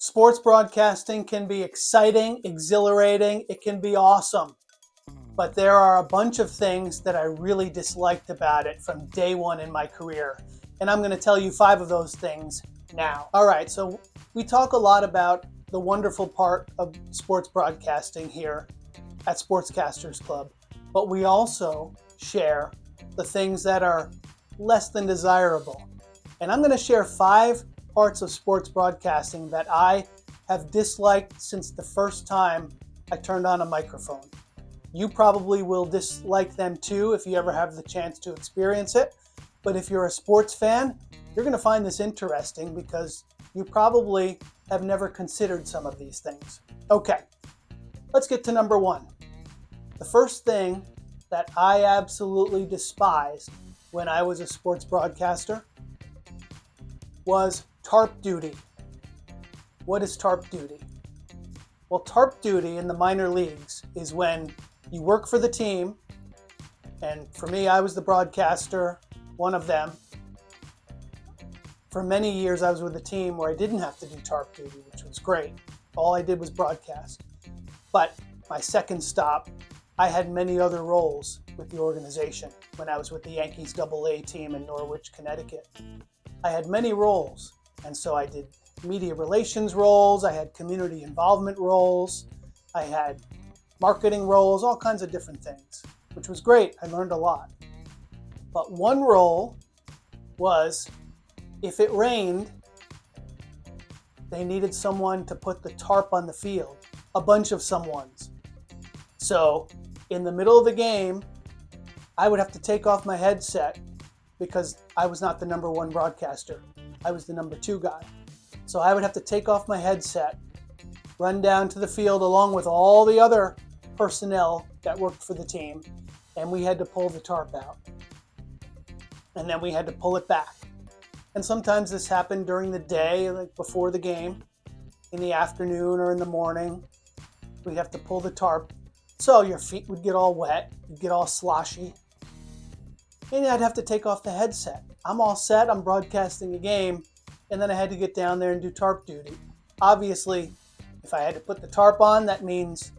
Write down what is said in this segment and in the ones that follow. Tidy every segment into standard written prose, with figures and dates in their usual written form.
Sports broadcasting can be exciting, exhilarating, it can be awesome. But there are a bunch of things that I really disliked about it from day one in my career. And I'm going to tell you 5 of those things now. All right, so we talk a lot about the wonderful part of sports broadcasting here at Sportscasters Club, but we also share the things that are less than desirable. And I'm going to share 5 parts of sports broadcasting that I have disliked since the first time I turned on a microphone. You probably will dislike them too if you ever have the chance to experience it. But if you're a sports fan, you're going to find this interesting because you probably have never considered some of these things. Okay, let's get to number 1. The first thing that I absolutely despised when I was a sports broadcaster was tarp duty. What is tarp duty? Well, tarp duty in the minor leagues is when you work for the team, and for me, I was the broadcaster, one of them. For many years, I was with a team where I didn't have to do tarp duty, which was great. All I did was broadcast. But my second stop, I had many other roles with the organization when I was with the Yankees AA team in Norwich, Connecticut. I had many roles, and so I did media relations roles, I had community involvement roles, I had marketing roles, all kinds of different things, which was great. I learned a lot. But one role was, if it rained, they needed someone to put the tarp on the field, a bunch of someones. So in the middle of the game, I would have to take off my headset because I was not the number 1 broadcaster. I was the number 2 guy. So I would have to take off my headset, run down to the field along with all the other personnel that worked for the team, and we had to pull the tarp out. And then we had to pull it back. And sometimes this happened during the day, like before the game, in the afternoon or in the morning. We'd have to pull the tarp. So your feet would get all wet, you'd get all sloshy, and I'd have to take off the headset. I'm all set, I'm broadcasting a game, and then I had to get down there and do tarp duty. Obviously, if I had to put the tarp on, that means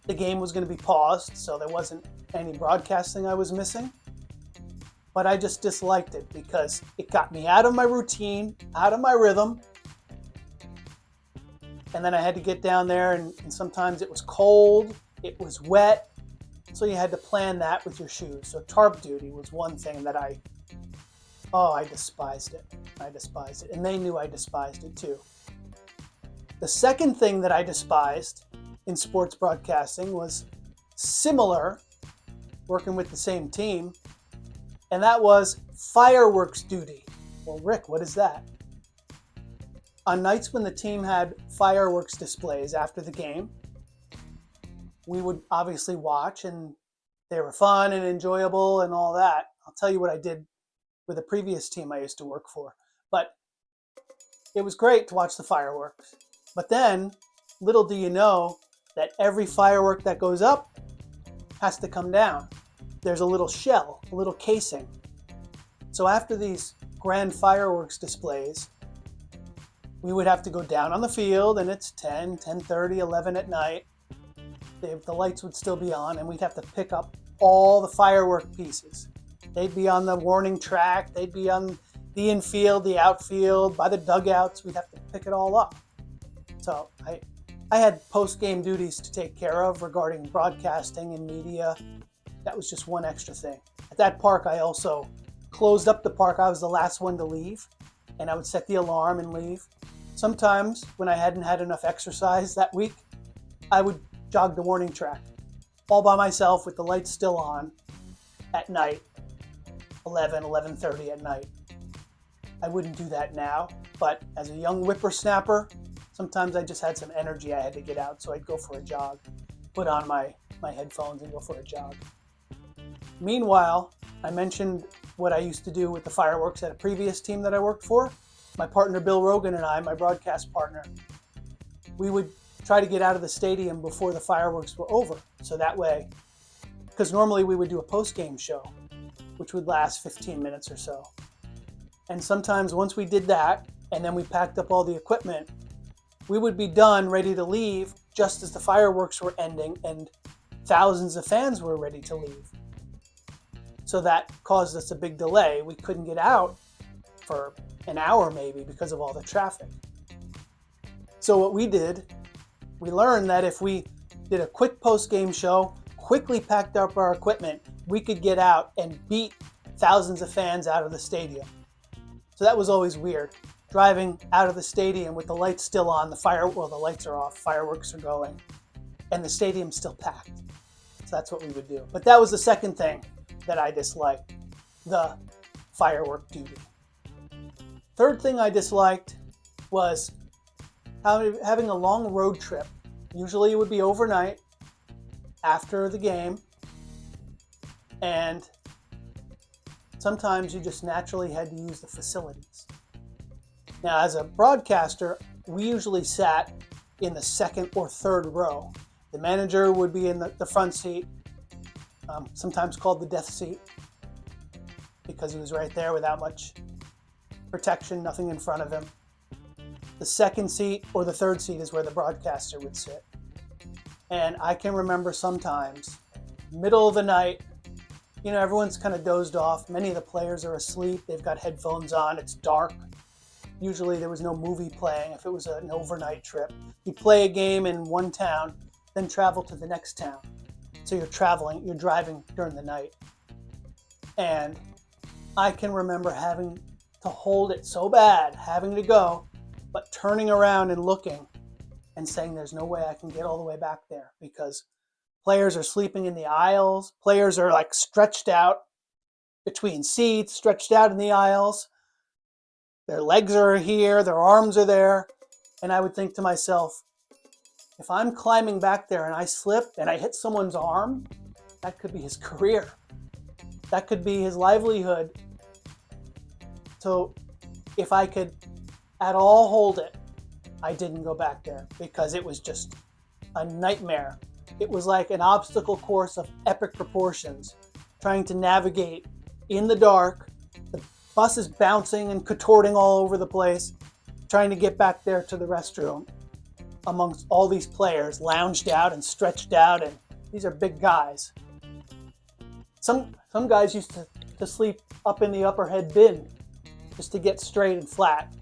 the game was going to be paused, so there wasn't any broadcasting I was missing. But I just disliked it because it got me out of my routine, out of my rhythm. And then I had to get down there, and sometimes it was cold, it was wet, so you had to plan that with your shoes. So tarp duty was one thing that I despised it. I despised it. And they knew I despised it too. The second thing that I despised in sports broadcasting was similar, working with the same team, and that was fireworks duty. Well, Rick, what is that? On nights when the team had fireworks displays after the game, we would obviously watch, and they were fun and enjoyable and all that. I'll tell you what I did with a previous team I used to work for. But it was great to watch the fireworks. But then, little do you know that every firework that goes up has to come down. There's a little shell, a little casing. So after these grand fireworks displays, we would have to go down on the field, and it's 10, 10:30, 11 at night. The lights would still be on, and we'd have to pick up all the firework pieces. They'd be on the warning track, they'd be on the infield, the outfield, by the dugouts. We'd have to pick it all up. So I had post-game duties to take care of regarding broadcasting and media. That was just one extra thing. At that park, I also closed up the park. I was the last one to leave, and I would set the alarm and leave. Sometimes, when I hadn't had enough exercise that week, I would jog the warning track all by myself with the lights still on at night, 11:30 at night. I wouldn't do that now, but as a young whippersnapper, sometimes I just had some energy I had to get out, so I'd go for a jog, put on my headphones and go for a jog. Meanwhile, I mentioned what I used to do with the fireworks at a previous team that I worked for. My partner Bill Rogan and I, my broadcast partner, we would try to get out of the stadium before the fireworks were over. So that way, because normally we would do a post-game show, which would last 15 minutes or so. And sometimes once we did that, and then we packed up all the equipment, we would be done, ready to leave, just as the fireworks were ending and thousands of fans were ready to leave. So that caused us a big delay. We couldn't get out for an hour maybe because of all the traffic. So what we did, we learned that if we did a quick post-game show, quickly packed up our equipment, we could get out and beat thousands of fans out of the stadium. So that was always weird. Driving out of the stadium with the lights still on, the lights are off, fireworks are going, and the stadium's still packed. So that's what we would do. But that was the second thing that I disliked, the firework duty. Third thing I disliked was having a long road trip. Usually it would be overnight after the game, and sometimes you just naturally had to use the facilities. Now, as a broadcaster, we usually sat in the second or third row. The manager would be in the front seat, sometimes called the death seat, because he was right there without much protection, nothing in front of him. The second seat or the third seat is where the broadcaster would sit. And I can remember sometimes, middle of the night, everyone's kind of dozed off. Many of the players are asleep. They've got headphones on. It's dark. Usually there was no movie playing if it was an overnight trip. You play a game in one town, then travel to the next town. So you're driving during the night. And I can remember having to hold it so bad, having to go, but turning around and looking and saying there's no way I can get all the way back there because players are sleeping in the aisles. Players are like stretched out between seats, stretched out in the aisles. Their legs are here, their arms are there. And I would think to myself, if I'm climbing back there and I slip and I hit someone's arm, that could be his career. That could be his livelihood. So if I could at all hold it, I didn't go back there because it was just a nightmare. It was like an obstacle course of epic proportions, trying to navigate in the dark. The bus is bouncing and contorting all over the place, trying to get back there to the restroom amongst all these players, lounged out and stretched out, and these are big guys. Some guys used to sleep up in the upper head bin just to get straight and flat.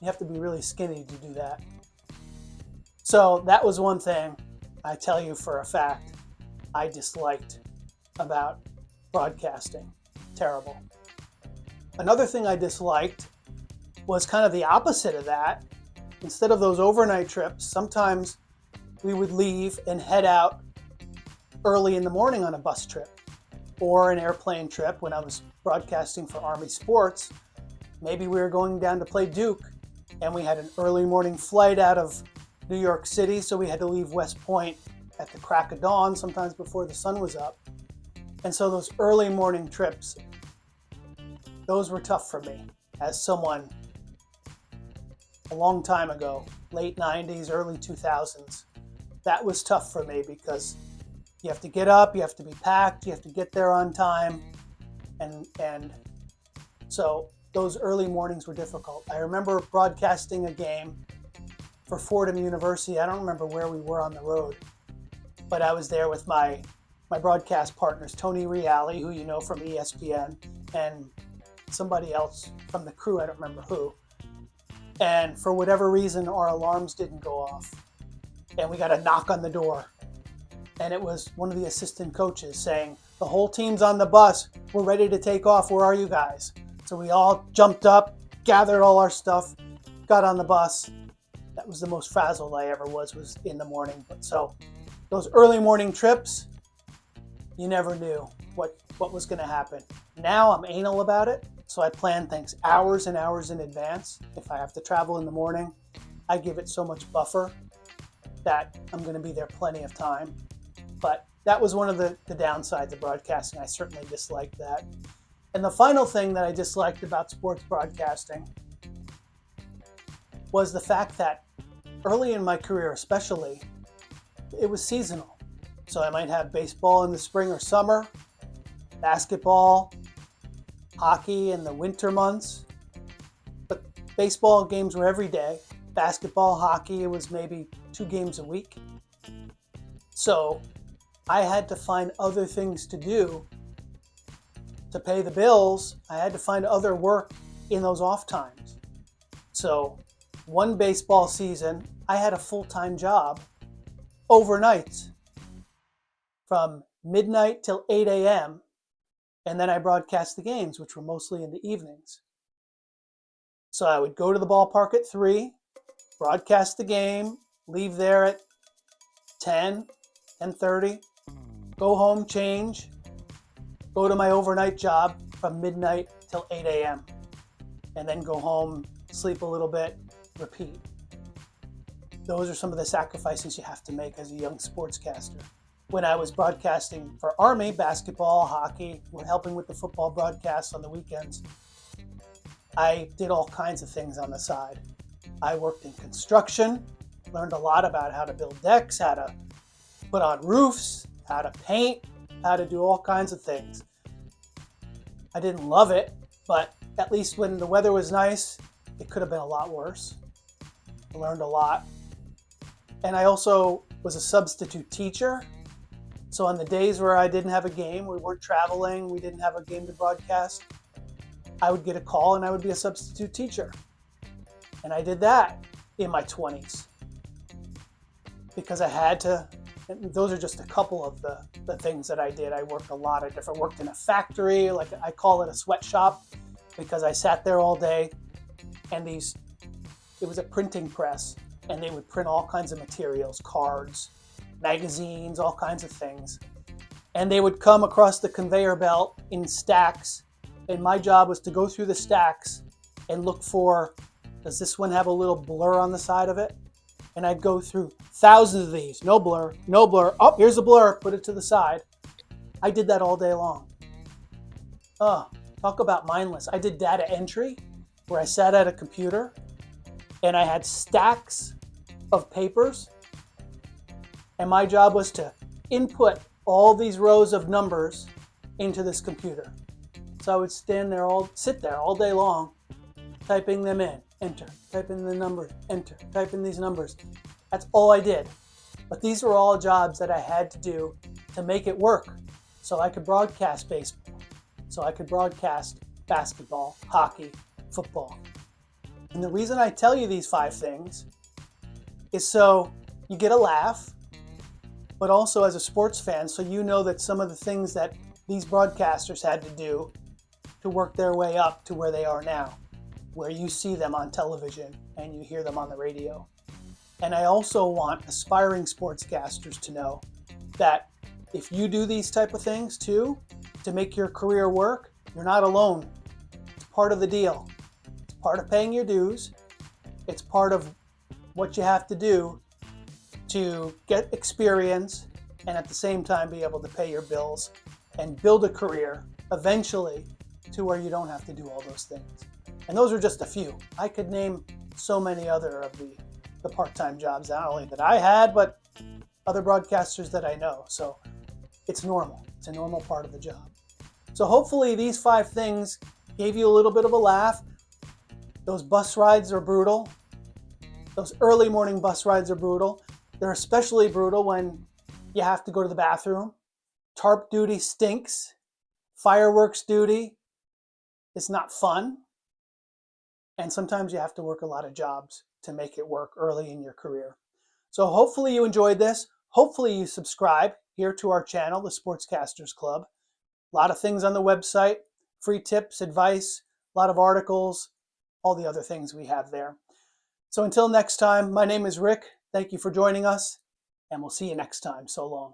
You have to be really skinny to do that. So that was one thing I tell you for a fact I disliked about broadcasting. Terrible. Another thing I disliked was kind of the opposite of that. Instead of those overnight trips, sometimes we would leave and head out early in the morning on a bus trip or an airplane trip. When I was broadcasting for Army Sports, maybe we were going down to play Duke and we had an early morning flight out of New York City, so we had to leave West Point at the crack of dawn, sometimes before the sun was up. And so those early morning trips, those were tough for me as someone a long time ago, late 90s, early 2000s. That was tough for me because you have to get up, you have to be packed, you have to get there on time. And so those early mornings were difficult. I remember broadcasting a game for Fordham University. I don't remember where we were on the road, but I was there with my broadcast partners, Tony Reale, who you know from ESPN, and somebody else from the crew, I don't remember who. And for whatever reason, our alarms didn't go off. And we got a knock on the door. And it was one of the assistant coaches saying, the whole team's on the bus. We're ready to take off. Where are you guys? So we all jumped up, gathered all our stuff, got on the bus. That was the most frazzled I ever was in the morning. But so those early morning trips, you never knew what was going to happen. Now I'm anal about it, so I plan things hours and hours in advance. If I have to travel in the morning, I give it so much buffer that I'm going to be there plenty of time. But that was one of the downsides of broadcasting. I certainly disliked that. And the final thing that I disliked about sports broadcasting was the fact that early in my career especially, it was seasonal. So I might have baseball in the spring or summer, basketball, hockey in the winter months. But baseball games were every day. Basketball, hockey, it was maybe 2 games a week. So I had to find other things to do to pay the bills. I had to find other work in those off times. So one baseball season, I had a full-time job overnight from midnight till 8 a.m. And then I broadcast the games, which were mostly in the evenings. So I would go to the ballpark at 3, broadcast the game, leave there at 10, 10:30, go home, change, go to my overnight job from midnight till 8 a.m. and then go home, sleep a little bit, repeat. Those are some of the sacrifices you have to make as a young sportscaster. When I was broadcasting for Army, basketball, hockey, helping with the football broadcasts on the weekends, I did all kinds of things on the side. I worked in construction, learned a lot about how to build decks, how to put on roofs, how to paint, how to do all kinds of things. I didn't love it, but at least when the weather was nice, it could have been a lot worse. I learned a lot. And I also was a substitute teacher. So on the days where I didn't have a game, we weren't traveling, we didn't have a game to broadcast, I would get a call and I would be a substitute teacher. And I did that in my 20s because I had to. And those are just a couple of the things that I did. I worked a lot of different, worked in a factory, like I call it a sweatshop, because I sat there all day and it was a printing press and they would print all kinds of materials, cards, magazines, all kinds of things. And they would come across the conveyor belt in stacks. And my job was to go through the stacks and look for, does this one have a little blur on the side of it? And I'd go through thousands of these. No blur, no blur. Oh, here's a blur. Put it to the side. I did that all day long. Talk about mindless. I did data entry where I sat at a computer and I had stacks of papers. And my job was to input all these rows of numbers into this computer. So I would sit there all day long, typing them in, enter, type in the numbers, enter, type in these numbers. That's all I did. But these were all jobs that I had to do to make it work. So I could broadcast baseball. So I could broadcast basketball, hockey, football. And the reason I tell you these 5 things is so you get a laugh, but also as a sports fan, so you know that some of the things that these broadcasters had to do to work their way up to where they are now, where you see them on television and you hear them on the radio. And I also want aspiring sportscasters to know that if you do these type of things too, to make your career work, you're not alone. It's part of the deal. It's part of paying your dues. It's part of what you have to do to get experience and at the same time be able to pay your bills and build a career eventually to where you don't have to do all those things. And those are just a few. I could name so many other of the part-time jobs, not only that I had, but other broadcasters that I know. So it's normal. It's a normal part of the job. So hopefully these 5 things gave you a little bit of a laugh. Those bus rides are brutal. Those early morning bus rides are brutal. They're especially brutal when you have to go to the bathroom. Tarp duty stinks. Fireworks duty is not fun. And sometimes you have to work a lot of jobs to make it work early in your career. So hopefully you enjoyed this. Hopefully you subscribe here to our channel, the Sportscasters Club. A lot of things on the website, free tips, advice, a lot of articles, all the other things we have there. So until next time, my name is Rick. Thank you for joining us, and we'll see you next time. So long.